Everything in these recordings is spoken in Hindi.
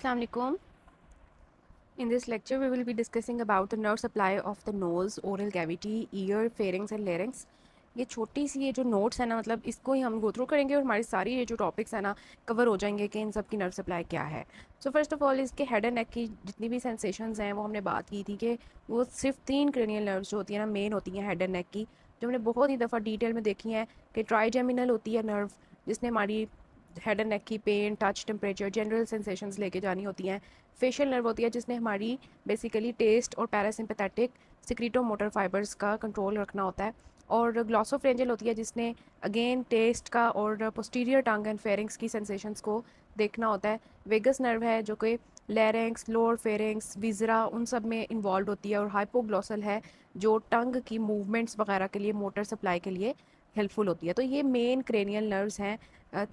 Assalamu alaikum. In this lecture, we will be discussing about the nerve supply of the nose, oral cavity, ear, pharynx and larynx. ये छोटी सी ये जो नोट्स है ना, मतलब इसको ही हम गो थ्रू करेंगे और हमारी सारी ये जो टॉपिक्स है ना कवर हो जाएंगे कि इन सब की नर्व सप्लाई क्या है. सो फर्स्ट ऑफ ऑल इसके हेड एंड नेक की जितनी भी सेंसेशंस हैं वो हमने बात की थी कि वो सिर्फ 3 क्रेनियल नर्व्स जो होती है ना मेन होती हैं हेड एंड नेक की, जो हमने बहुत ही दफ़ा डिटेल में देखी हैं कि ट्राइजेमिनल होती है नर्व जिसने हमारी हेड एंड नेक की pain, touch, temperature, general sensations लेके जानी होती हैं. फेशियल नर्व होती है जिसने हमारी बेसिकली टेस्ट और पैरासिम्पैथेटिक सिक्रीटो मोटर फाइबर्स का कंट्रोल रखना होता है. और ग्लॉसोफ्रेंजियल होती है जिसने अगेन टेस्ट का और पोस्टीरियर टंग एंड फेरिंग्स की सेंसेशंस को देखना होता है. वेगस नर्व है जो कि लैरिंक्स, लोअर फेरिंग्स, विजरा उन सब में इन्वॉल्व होती है. और हाइपोग्लॉसल है जो टंग की मूवमेंट्स वगैरह के लिए, मोटर सप्लाई के लिए हेल्पफुल होती है. तो ये मेन क्रेनियल नर्व्स हैं.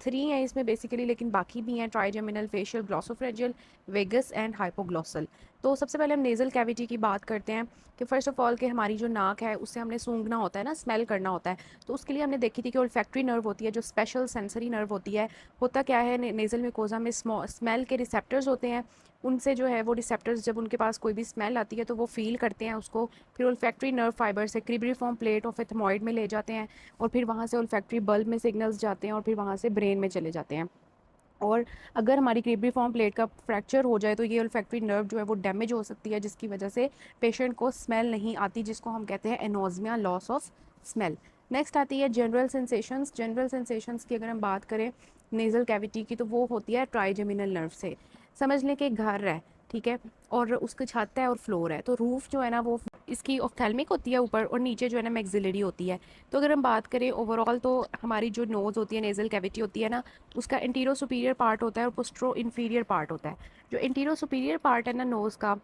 3 हैं इसमें बेसिकली, लेकिन बाकी भी हैं trigeminal, facial, glossopharyngeal, vagus and hypoglossal. तो सबसे पहले हम नेज़ल कैविटी की बात करते हैं कि फ़र्स्ट ऑफ ऑल कि हमारी जो नाक है उससे हमने सूंघना होता है ना, स्मेल करना होता है. तो उसके लिए हमने देखी थी कि ओल्फैक्टरी नर्व होती है जो स्पेशल सेंसरी नर्व होती है. होता क्या है, नेज़ल म्यूकोज़ा में स्मेल के रिसेप्टर्स होते हैं. उनसे जो है वो रिसेप्टर्स जब उनके पास कोई भी स्मेल आती है तो वो फील करते हैं उसको. फिर ओल्फैक्टरी नर्व फाइबर से क्रिब्रिफॉर्म प्लेट ऑफ एथमॉइड में ले जाते हैं और फिर वहाँ से ओल्फैक्टरी बल्ब में सिग्नल्स जाते हैं और फिर वहाँ से ब्रेन में चले जाते हैं. और अगर हमारी क्रिब्रिफॉर्म प्लेट का फ्रैक्चर हो जाए तो ये ओल्फैक्टरी नर्व जो है वो डैमेज हो सकती है, जिसकी वजह से पेशेंट को स्मेल नहीं आती, जिसको हम कहते हैं एनोज़मिया, लॉस ऑफ स्मेल. नेक्स्ट आती है जनरल सेंसेशंस. जनरल सेंसेशंस की अगर हम बात करें नेज़ल कैविटी की तो वो होती है ट्राइजेमिनल नर्व से. समझ लें कि घर है, ठीक है, और उसकी छत है और फ्लोर है. तो रूफ जो है ना वो इसकी ऑफ्थेल्मिक होती है ऊपर, और नीचे जो है ना मैक्सिलरी होती है. तो अगर हम बात करें ओवरऑल तो हमारी जो नोज़ होती है, नेज़ल कैविटी होती है ना, उसका इंटीरियर सुपीरियर पार्ट होता है और पोस्ट्रो इन्फीरियर पार्ट होता है. जो इंटीरियर सुपीरियर पार्ट है ना नोज़ का,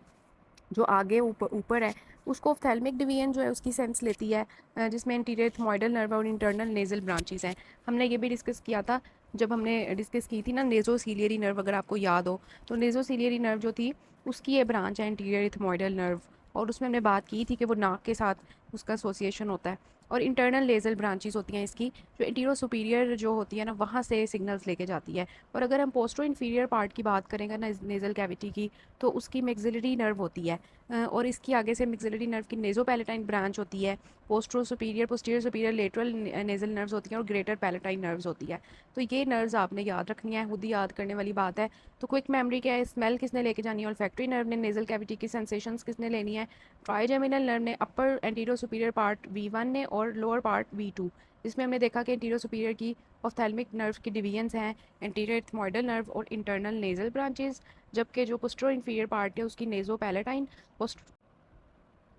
जो आगे ऊपर ऊपर है, उसको ऑफ्थेल्मिक डिवीजन जो है उसकी सेंस लेती है, जिसमें इंटीरियर एथमॉइडल नर्व और इंटरनल नेज़ल ब्रांचेस हैं. हमने ये भी डिस्कस किया था जब हमने डिस्कस की थी ना नेज़ोसीलियरी नर्व, अगर आपको याद हो तो नेज़ोसीलियरी नर्व जो थी उसकी ये ब्रांच है इंटीरियर एथमॉइडल नर्व, और उसमें हमने बात की थी कि वो नाक के साथ उसका एसोसिएशन होता है. और इंटरनल नेज़ल ब्रांचेस होती हैं इसकी, जो इंटीरियर सुपीरियर जो होती है ना वहाँ से सिग्नल्स लेके जाती है. और अगर हम पोस्टरो इन्फीरियर पार्ट की बात करेंगे ना नेज़ल कैविटी की, तो उसकी मैक्सिलरी नर्व होती है. और इसकी आगे से मैक्सिलरी नर्व की नेज़ोपैलेटाइन ब्रांच होती है. Postero superior, posterior superior, lateral nasal nerves होती हैं और ग्रेटर पैलेटाइन नर्व्स होती है. तो ये नर्व्स आपने याद रखनी है, खुद ही याद करने वाली बात है. तो क्विक मेमोरी क्या है, स्मेल किसने लेके जानी है, ओल्फैक्टरी नर्व ने. नेज़ल कैविटी की सेंसेशंस किसने लेनी है, ट्राइजेमिनल नर्व ने. अपर एंटीरियर सुपीरियर पार्ट V1 ने और लोअर पार्ट V2. जिसमें हमने देखा कि इंटीरियर सुपीरियर की ऑफ्थेल्मिक नर्व की डिवीजन्स हैं इंटीरियर एथमॉइडल नर्व और इंटरनल नेज़ल ब्रांचेस, जबकि जो पोस्टरो इन्फीरियर पार्ट है उसकी nasopalatine,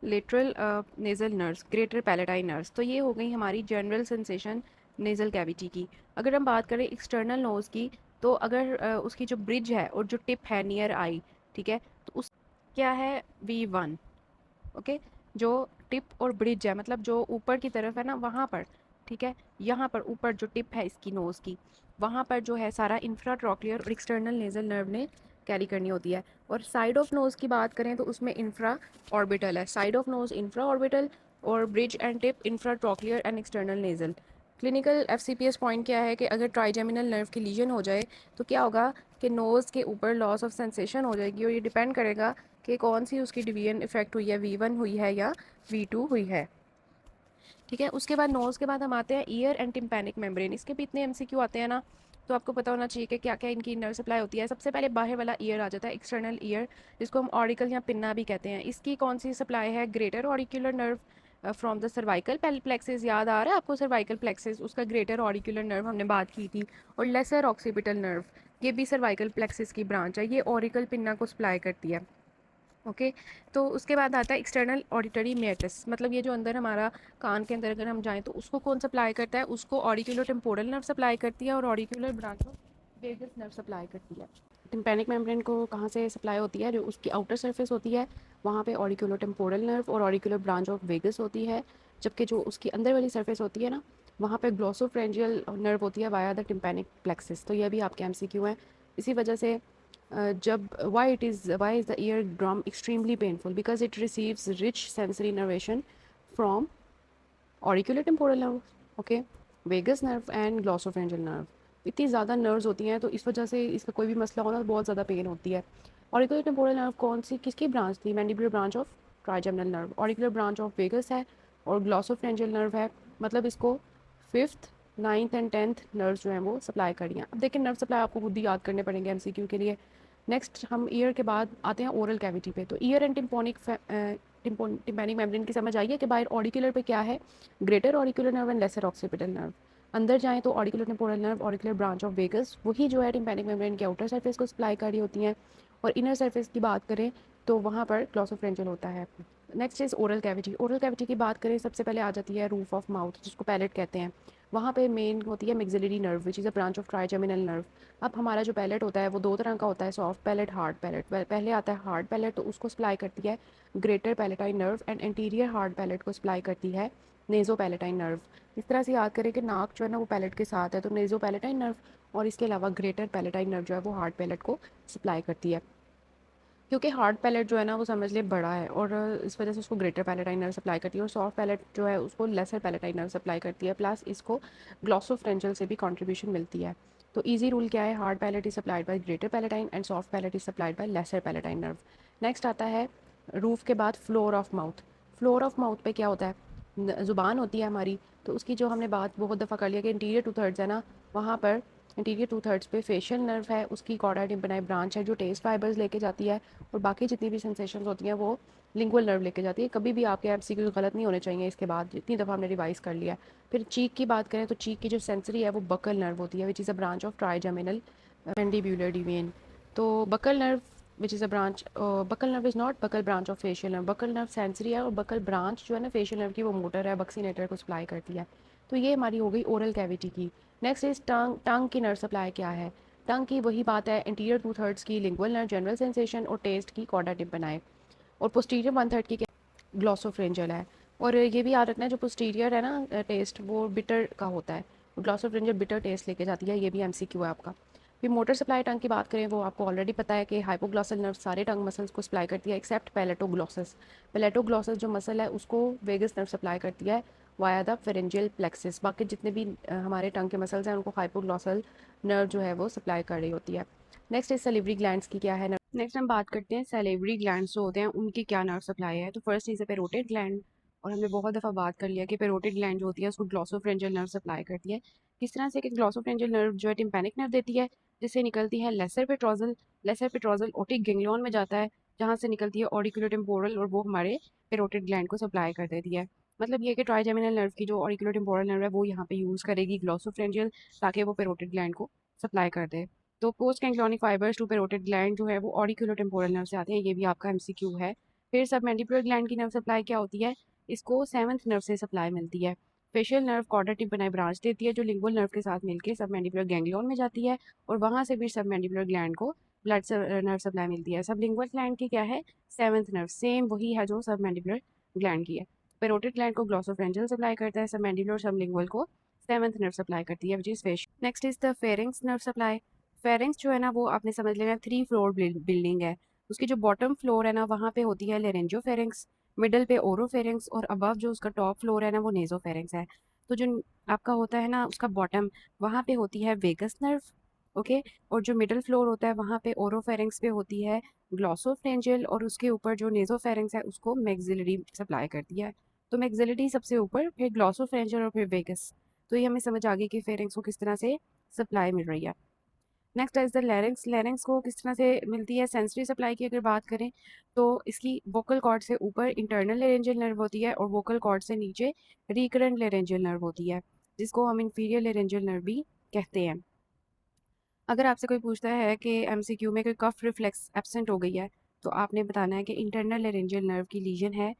lateral nasal nerves, greater palatine nerves. तो ये हो गई हमारी जनरल सेंसेशन नेज़ल कैविटी की. अगर हम बात करें एक्सटर्नल नोज़ की, तो अगर उसकी जो ब्रिज है और जो टिप है नियर आई, ठीक है, तो उस क्या है V1. ओके, जो टिप और ब्रिज है मतलब जो ऊपर की तरफ है ना वहाँ पर, ठीक है, यहाँ पर ऊपर जो टिप है इसकी नोज़ की, वहाँ पर जो है सारा इंफ्राट्रॉक्लियर और एक्सटर्नल नेज़ल नर्व ने कैरी करनी होती है. और साइड ऑफ नोज़ की बात करें तो उसमें इंफ्रा ऑर्बिटल है. Side of nose infra orbital और bridge and tip infratrochlear and external nasal. Clinical FCPS point क्या है कि अगर ट्राइजेमिनल नर्व की लीजन हो जाए तो क्या होगा कि नोज़ के ऊपर लॉस ऑफ सेंसेशन हो जाएगी, और ये डिपेंड करेगा कि कौन सी उसकी डिवीजन इफेक्ट हुई है, V1 हुई है या V2 हुई है. ठीक है, उसके बाद नोज़ के बाद हम आते हैं ईयर एंड टिम्पैनिक मेम्ब्रेन. इसके भी इतने MCQ आते हैं ना, तो आपको पता होना चाहिए कि क्या क्या इनकी नर्व सप्लाई होती है. सबसे पहले बाहर वाला ईयर आ जाता है, एक्सटर्नल ईयर, जिसको हम ऑरिकल या पिन्ना भी कहते हैं. इसकी कौन सी सप्लाई है, greater auricular nerve from the cervical plexus. याद आ रहा है आपको सर्वाइकल प्लेक्सिस, उसका ग्रेटर ऑरिक्यूलर नर्व हमने बात की थी. और लेसर ऑक्सीपिटल नर्व, ये भी सर्वाइकल प्लेक्सिस की ब्रांच है, ये ऑरिकल पिन्ना को सप्लाई करती है. ओके, तो उसके बाद आता है एक्सटर्नल ऑडिटरी मेटस, मतलब ये जो अंदर हमारा कान के अंदर अगर हम जाएं तो उसको कौन सप्लाई करता है, उसको ऑडिक्यूलर टेम्पोरल नर्व सप्लाई करती है और auricular branch of vagus nerve supply करती है. टिम्पैनिक मेम्ब्रेन को कहाँ से सप्लाई होती है, जो उसकी आउटर सरफेस होती है वहाँ पे ऑडिक्यूलर टेम्पोरल नर्व और ऑडिक्यूलर ब्रांच ऑफ वेगस होती है. जबकि जो उसकी अंदर वाली सरफेस होती है ना, वहाँ पे ग्लोसोफ्रेंजियल नर्व होती है वाया द टिम्पैनिक प्लेक्सिस. तो ये भी आपके MCQ हैं. इसी वजह से जब why is the eardrum extremely painful, because it receives rich sensory innervation from auriculotemporal nerve, okay, vagus nerve and glossopharyngeal nerve. इतनी ज़्यादा नर्व्स होती हैं, तो इस वजह से इसका कोई भी मसला होना तो बहुत ज़्यादा पेन होती है। ऑरिकुलर टेम्पोरल नर्व कौन सी किसकी ब्रांच थी? Mandibular branch of trigeminal nerve. Auricular branch of vagus है और ग्लॉसोफ्रेंजियल नर्व है, मतलब इसको fifth, ninth and tenth nerves जो हैं वो सप्लाई करी हैं। अब देखिए नर्व सप्लाई आपको खुद ही याद करने पड़ेंगे एमसीक्यू के लिए। नेक्स्ट हम ईयर के बाद आते हैं ओरल कैविटी पे। तो ईयर एंड टिम्पैनिक मेम्ब्रेन की समझ आई है कि बाहर ऑरिकुलर पे क्या है? Greater auricular nerve and lesser occipital nerve. अंदर जाएँ तो auricular temporal nerve, auricular branch of vagus, वही जो है टिम्पैनिक मेम्ब्रेन के आउटर सरफेस को सप्लाई कर रही होती हैं। और इनर सरफेस की बात करें तो वहाँ पर ग्लॉसोफ्रेंजियल होता है। Next is oral cavity. Oral cavity की बात करें सबसे पहले आ जाती है रूफ ऑफ माउथ, जिसको पैलेट कहते हैं। वहाँ पे मेन होती है maxillary nerve which is a branch of trigeminal nerve. अब हमारा जो पैलेट होता है वो दो तरह का होता है, सॉफ्ट पैलेट, हार्ड पैलेट। पहले आता है हार्ड पैलेट, तो उसको सप्लाई करती है greater palatine nerve, and anterior hard palate को सप्लाई करती है नेज़ो पैलेटाइन नर्व। इस तरह से याद करें कि नाक जो है ना वो पैलेट के साथ है, तो नेज़ो पैलेटाइन नर्व और इसके अलावा ग्रेटर पैलेटाइन नर्व जो है वो हार्ड पैलेट को सप्लाई करती है। क्योंकि हार्ड पैलेट जो है ना वो समझ लिए बड़ा है, और इस वजह से उसको ग्रेटर पैलेटाइन नर्व सप्लाई करती है, और सॉफ्ट पैलेट जो है उसको लेसर पैलेटाइन नर्व सप्लाई करती है। प्लस इसको ग्लॉसोफ्रेंजियल से भी कंट्रीब्यूशन मिलती है। तो इजी रूल क्या है? Hard palate is supplied by greater palatine and soft palate is supplied by lesser palatine nerve. Next आता है रूफ के बाद floor of mouth. Floor of mouth पे क्या होता है? ज़ुबान होती है हमारी, तो उसकी जो हमने बात बहुत दफ़ा कर लिया कि इंटीरियर टू थर्ड्स है ना, वहाँ पर इंटीरियर टू थर्ड्स पे फेशियल नर्व है, उसकी कॉर्डा टिम्पैनाई ब्रांच है जो टेस्ट फाइबर्स लेके जाती है, और बाकी जितनी भी सेंसेशंस होती हैं वो लिंगुअल नर्व लेके जाती है। कभी भी आपके एमसीक्यू गलत नहीं होने चाहिए इसके बाद, जितनी दफ़ा हमने रिवाइज कर लिया है। फिर चीक की बात करें तो चीक की जो सेंसरी है वो बकल नर्व होती है which is a branch of trigeminal mandibular division. तो buccal nerve which is a branch, buccal nerve is not buccal branch of facial nerve. Buccal nerve sensory है, और बकल ब्रांच जो है ना फेशियल नर्व की वो मोटर है, बक्सीनेटर को सप्लाई करती है। तो ये हमारी हो गई ओरल कैविटी की। Next is tongue. टंग की नर्व सप्लाई क्या है? टंग की वही बात है, इंटीरियर टू थर्ड्स की लिंगुअल नर्व जनरल सेंसेशन और टेस्ट की कॉर्डा टिम्पैनाई, और पोस्टीरियर वन थर्ड की क्या? ग्लॉसोफ्रेंजियल है। और ये भी याद रखना है जो पोस्टीरियर है ना टेस्ट वो बिटर का होता है, ग्लॉसोफ्रेंजियल बिटर टेस्ट लेके जाती है, ये भी एमसीक्यू है आपका। फिर मोटर सप्लाई टंग की बात करें वो आपको ऑलरेडी पता है कि हाइपोग्लॉसल नर्व सारे टंग मसल्स को सप्लाई करती है एक्सेप्ट पैलेटोग्लॉसस। पैलेटोग्लॉसस जो मसल है उसको वेगस नर्व सप्लाई करती है वाया द फेरेंजियल प्लेक्सिस। बाकी जितने भी हमारे टंग के मसल्स हैं उनको हाइपोग्लॉसल नर्व जो है वो सप्लाई कर रही होती है। नेक्स्ट इज सैलिवरी ग्लैंड्स की क्या है? नेक्स्ट हम बात करते हैं सैलिवरी ग्लैंड्स जो होते हैं उनकी क्या नर्व सप्लाई है। तो first is a parotid gland, और हमने बहुत दफ़ा बात कर लिया कि पेरोटिड ग्लैंड जो होती है उसको ग्लॉसोफ्रेंजियल नर्व सप्लाई करती है। किस तरह से? कि ग्लॉसोफ्रेंजियल नर्व जो है टिम्पैनिक नर्व देती है, जिससे निकलती है lesser petrosal. Lesser petrosal otic ganglion में जाता है, जहाँ से निकलती है ऑरिकुलो टेम्पोरल, और वो हमारे पेरोटिड ग्लैंड को सप्लाई कर देती है। मतलब ये कि ट्राइजेमिनल नर्व की जो ऑरिकुलो टेम्पोरल नर्व है वो यहाँ पे यूज़ करेगी ग्लॉसोफ्रेंजियल, ताकि वो पेरोटिड ग्लैंड को सप्लाई कर दे। तो post ganglionic fibres to parotid gland जो है वो ऑरिकुलो टेम्पोरल नर्व से आते हैं, ये भी आपका एमसीक्यू है। फिर सब मैंडिबुलर ग्लैंड की नर्व सप्लाई क्या होती है? इसको सेवंथ नर्व से सप्लाई मिलती है। फेशियल नर्व कॉर्डा टिम्पैनाई ब्रांच देती है जो लिंगुअल नर्व के साथ मिलकर सब मैंडिबुलर गैंग्लियन में जाती है, और वहाँ से भी सब मैंडिबुलर ग्लैंड को ब्लड नर्व सप्लाई मिलती है। सब लिंगुअल ग्लैंड की क्या है? सेवंथ नर्व, सेम वही है जो सब मैंडिबुलर ग्लैंड की है। पेरोटिड ग्लैंड को ग्लॉसोफ्रेंजियल सप्लाई करता है, सब मैंडिबुलर और सब लिंगुअल को सेवंथ नर्व सप्लाई करती है which is facial. Next is the pharynx nerve supply. Pharynx जो है ना वो आपने समझ लेना 3 फ्लोर बिल्डिंग है। उसकी जो बॉटम फ्लोर है ना वहाँ पे होती है लेरेंजियो फेरिंग्स, मिडल पे ओरोफेरिंग्स, और अबव जो उसका टॉप फ्लोर है ना वो नेजोफेरिंग्स है। तो जो आपका होता है ना उसका बॉटम, वहाँ पे होती है वेगस नर्व, ओके। और जो मिडल फ्लोर होता है वहाँ पे ओरोफेरिंग्स पे होती है ग्लॉसोफ्रेंजियल, और उसके ऊपर जो नेजोफेरिंग्स है उसको मैक्सिलरी सप्लाई करती है। तो मैक्सिलरी सबसे ऊपर, फिर ग्लॉसोफ्रेंजियल और फिर वेगस। तो ये हमें समझ आ गई कि फेरिंग्स को किस तरह से सप्लाई मिल रही है। Next is the larynx. Larynx को किस तरह से मिलती है? सेंसरी सप्लाई की अगर बात करें तो इसकी वोकल कॉर्ड से ऊपर इंटरनल लेरेंजियल नर्व होती है, और वोकल कॉर्ड से नीचे रिकरेंट लेरेंजियल नर्व होती है, जिसको हम इंफीरियर लेरेंजियल नर्व भी कहते हैं। अगर आपसे कोई पूछता है कि एमसीक्यू में कोई कफ रिफ्लेक्स एब्सेंट हो गई है, तो आपने बताना है कि इंटरनल लेरेंजियल नर्व की लीजन है,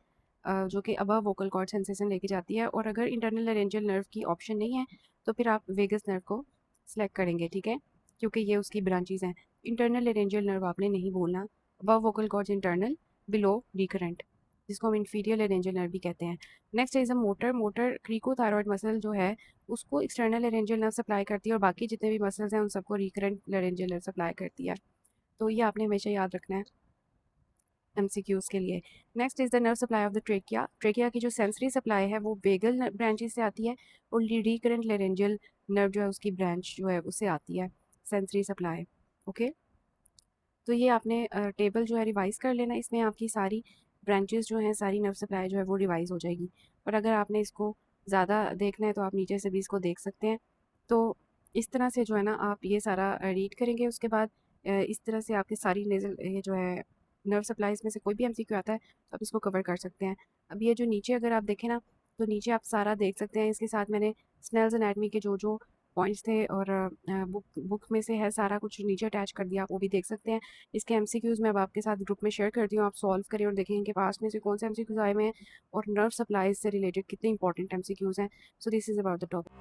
जो कि अबव वोकल कॉर्ड सेंसेशन लेके जाती है। और अगर इंटरनल लेरेंजियल नर्व की ऑप्शन नहीं है तो फिर आप वेगस नर्व को सिलेक्ट करेंगे, ठीक है, क्योंकि ये उसकी ब्रांचेज हैं। इंटरनल लेरेंजियल नर्व आपने नहीं बोलना, above vocal cord internal, below recurrent, जिसको हम इंफीरियर लेरेंजियल नर्व भी कहते हैं। Next is a motor. Motor cricothyroid muscle जो है उसको एक्सटर्नल लेरेंजियल नर्व सप्लाई करती है, और बाकी जितने भी मसल्स हैं उन सबको रिकरेंट लेरेंजियल नर्व सप्लाई करती है। तो ये आपने हमेशा याद रखना है। MCQs के लिए। Next is the nerve supply of the trachea. Trachea की जो सेंसरी सप्लाई है वो वेगल ब्रांचेस से आती है और रिकरेंट लेरेंजियल नर्व जो है उसकी ब्रांच जो है उससे आती है सेंसरी सप्लाई। ओके, तो ये आपने टेबल जो है रिवाइज़ कर लेना, इसमें आपकी सारी ब्रांचेस जो हैं, सारी नर्व सप्लाई जो है वो रिवाइज़ हो जाएगी। और अगर आपने इसको ज़्यादा देखना है तो आप नीचे से भी इसको देख सकते हैं। तो इस तरह से जो है ना आप ये सारा रीड करेंगे, उसके बाद इस तरह से आपकी सारी नेज़ल ये जो है नर्व सप्लाईज़ में से कोई भी MCQ आता है तो आप इसको कवर कर सकते हैं। अब ये जो नीचे अगर आप देखें ना, तो नीचे आप सारा देख सकते हैं। इसके साथ मैंने स्नेल्स एनाटमी के जो पॉइंट्स थे और बुक में से है सारा कुछ नीचे अटैच कर दिया, आप वो भी देख सकते हैं। इसके MCQs मैं अब आपके साथ ग्रुप में शेयर करती हूँ, आप सॉल्व करें और देखें कि पास में से कौन से MCQs आए हुए हैं और नर्व सप्लाईज से रिलेटेड कितने इंपॉर्टेंट MCQs हैं। So this is about the topic.